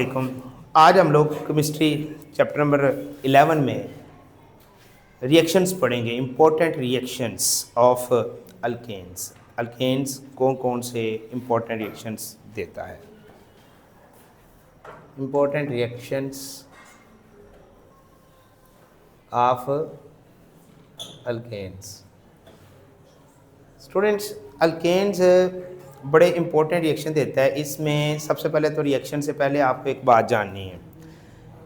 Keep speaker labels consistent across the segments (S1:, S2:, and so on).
S1: वालेकुम। आज हम लोग केमिस्ट्री चैप्टर नंबर 11 में रिएक्शंस पढ़ेंगे, important reactions of alkenes. Alkenes कौन कौन से इम्पोर्टेंट रिएक्शंस देता है। Important reactions of alkenes. Students, alkenes बड़े इम्पोर्टेंट रिएक्शन देता है। इसमें सबसे पहले तो रिएक्शन से पहले आपको एक बात जाननी है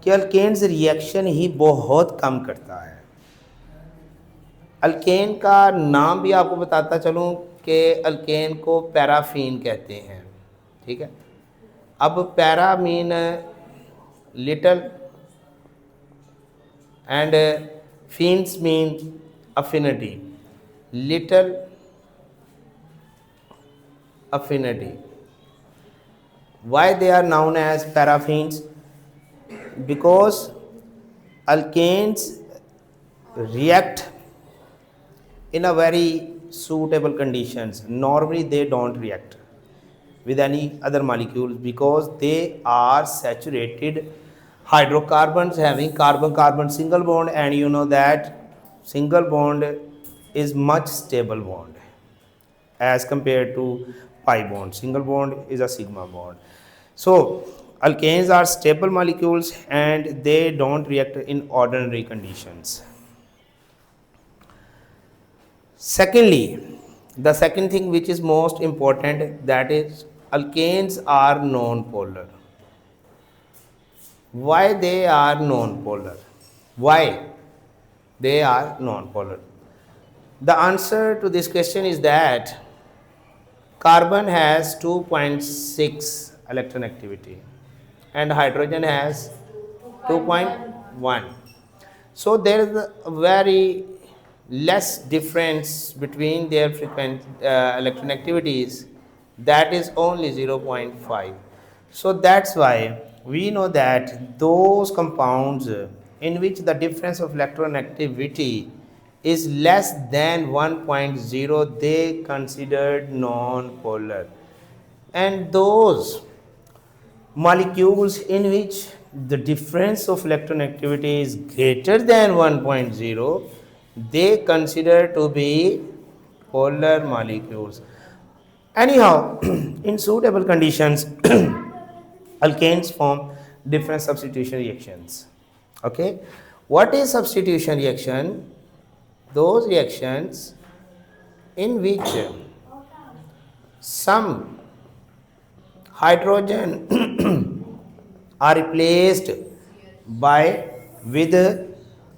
S1: कि अल्केन्स रिएक्शन ही बहुत कम करता है। अल्केन का नाम भी आपको बताता चलूँ कि अल्केन को पैराफीन कहते हैं। ठीक है, अब para mean little and fines mean affinity. Little affinity. Why they are known as parafins? Because alkanes react in a very suitable conditions. Normally they don't react with any other molecules because they are saturated hydrocarbons having carbon-carbon single bond, and you know that single bond is much stable bond as compared to pi bond. Single bond is a sigma bond. So alkanes are stable molecules and they don't react in ordinary conditions. Secondly, the second thing which is most important, that is alkanes are non-polar. Why they are non-polar? Why they are non-polar? The answer to this question is that carbon has 2.6 electron activity and hydrogen has 2.1. So there is a very less difference between their electron activities, that is only 0.5. So that's why we know that those compounds in which the difference of electron activity is less than 1.0, they considered non-polar. And those molecules in which the difference of electron activity is greater than 1.0, they consider to be polar molecules. Anyhow, in suitable conditions, alkanes form different substitution reactions. Okay, what is substitution reaction? Those reactions in which some hydrogen are replaced with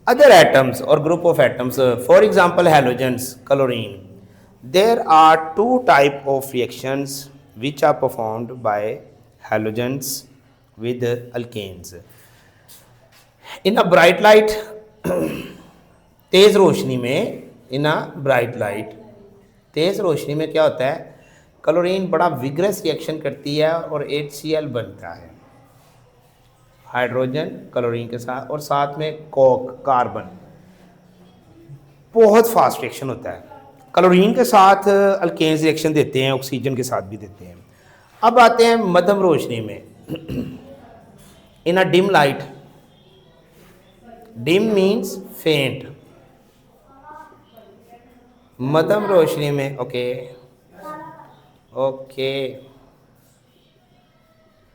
S1: other atoms or group of atoms. For example, halogens, chlorine. There are two types of reactions which are performed by halogens with alkanes. In a bright light, तेज़ रोशनी में, इन a bright light, तेज़ रोशनी में क्या होता है, chlorine बड़ा vigorous reaction करती है और HCl बनता है हाइड्रोजन क्लोरीन के साथ, और साथ में कोक कार्बन। बहुत फास्ट रिएक्शन होता है। क्लोरीन के साथ अल्केन्स रिएक्शन देते हैं, ऑक्सीजन के साथ भी देते हैं। अब आते हैं मध्यम रोशनी में, इन अ डिम लाइट। डिम मीन्स फेंट। मध्यम रोशनी में, ओके,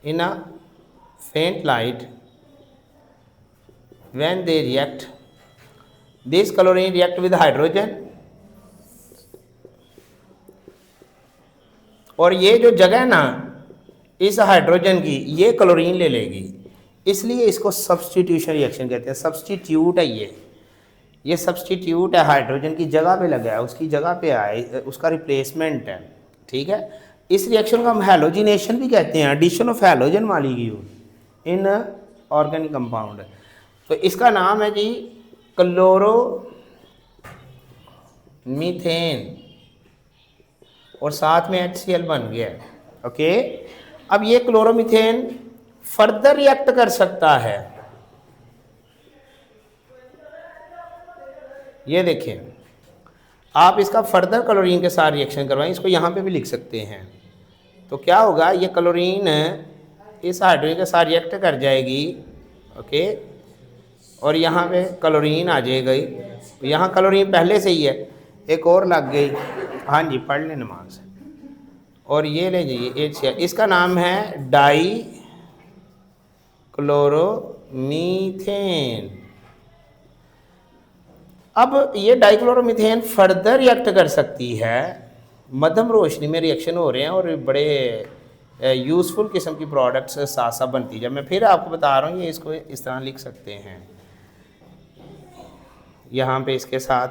S1: इन अ फेंट light, when they react, this chlorine react with hydrogen, और ये जो जगह है ना इस हाइड्रोजन की, ये क्लोरीन ले लेगी, इसलिए इसको सब्स्टिट्यूशन रिएक्शन कहते हैं। सब्स्टिट्यूट है ये सब्स्टिट्यूट है, हाइड्रोजन की जगह पे लगा है, उसकी जगह पे आए, उसका रिप्लेसमेंट है। ठीक है, इस रिएक्शन को हम हैलोजिनेशन भी कहते हैं, addition of halogen molecule in organic compound. तो इसका नाम है जी क्लोरो मीथेन, और साथ में HCl बन गया। ओके, अब ये क्लोरोमीथेन फर्दर रिएक्ट कर सकता है। ये देखें, आप इसका फर्दर क्लोरीन के साथ रिएक्शन करवाएं, इसको यहाँ पे भी लिख सकते हैं। तो क्या होगा, ये क्लोरीन इस हाइड्रोजन के साथ रिएक्ट कर जाएगी, ओके, और यहाँ पे क्लोरीन आ जाएगी। यहाँ क्लोरीन पहले से ही है, एक और लग गई। हाँ जी, पढ़ लें नमाज। और ये ले जाइए HCl, इसका नाम है डाई क्लोरोमीथेन। अब ये डाइक्लोरोमीथेन फर्दर रिएक्ट कर सकती है, मध्यम रोशनी में रिएक्शन हो रहे हैं और बड़े यूज़फुल किस्म की प्रोडक्ट्स साथ साथ बनती है। मैं फिर आपको बता रहा हूँ, ये इसको इस तरह लिख सकते हैं यहाँ पे इसके साथ।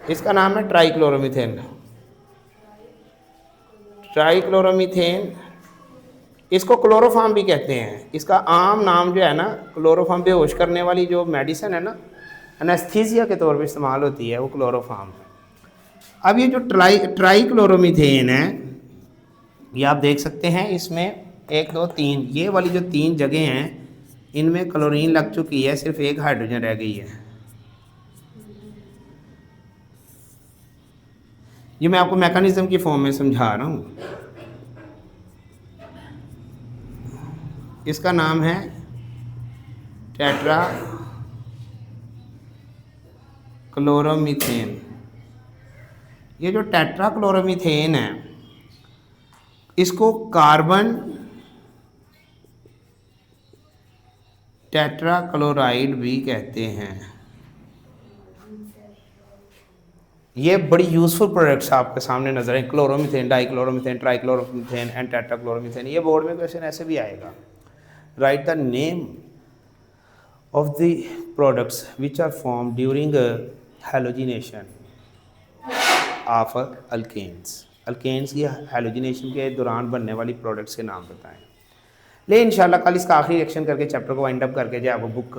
S1: इसका नाम है ट्राइक्लोरोमीथेन। ट्राइक्लोरोमीथेन, इसको क्लोरोफॉर्म भी कहते हैं। इसका आम नाम जो है ना, क्लोरोफॉर्म, बेहोश करने वाली जो मेडिसिन है ना, एनेस्थीसिया के तौर पे इस्तेमाल होती है, वो क्लोरोफॉर्म। अब ये जो ट्राइक्लोरोमीथेन है, ये आप देख सकते हैं, इसमें 1 2 3, ये वाली जो 3 जगह हैं, इनमें क्लोरीन लग चुकी है, सिर्फ एक हाइड्रोजन रह गई है। ये मैं आपको मैकेनिज्म की फॉर्म में समझा रहा हूँ। इसका नाम है टेट्रा क्लोरोमीथेन। ये जो टेट्रा क्लोरोमीथेन है, इसको कार्बन टेट्रा क्लोराइड भी कहते हैं। ये बड़ी यूज़फुल प्रोडक्ट्स आपके सामने नजर हैं, क्लोरोमीथेन, डाइक्लोरोमीथेन, ट्राइक्लोरोमीथेन एंड टेट्राक्लोरोमीथेन। ये बोर्ड में क्वेश्चन ऐसे भी आएगा, right the name of the products which are formed during halogenation of alkanes। alkanes की halogenation के दौरान बनने वाली प्रोडक्ट्स के नाम बताएं। ले इंशाल्लाह कल इसका आखिरी रिएक्शन करके चैप्टर को वाइंड अप करके जो आपको बुक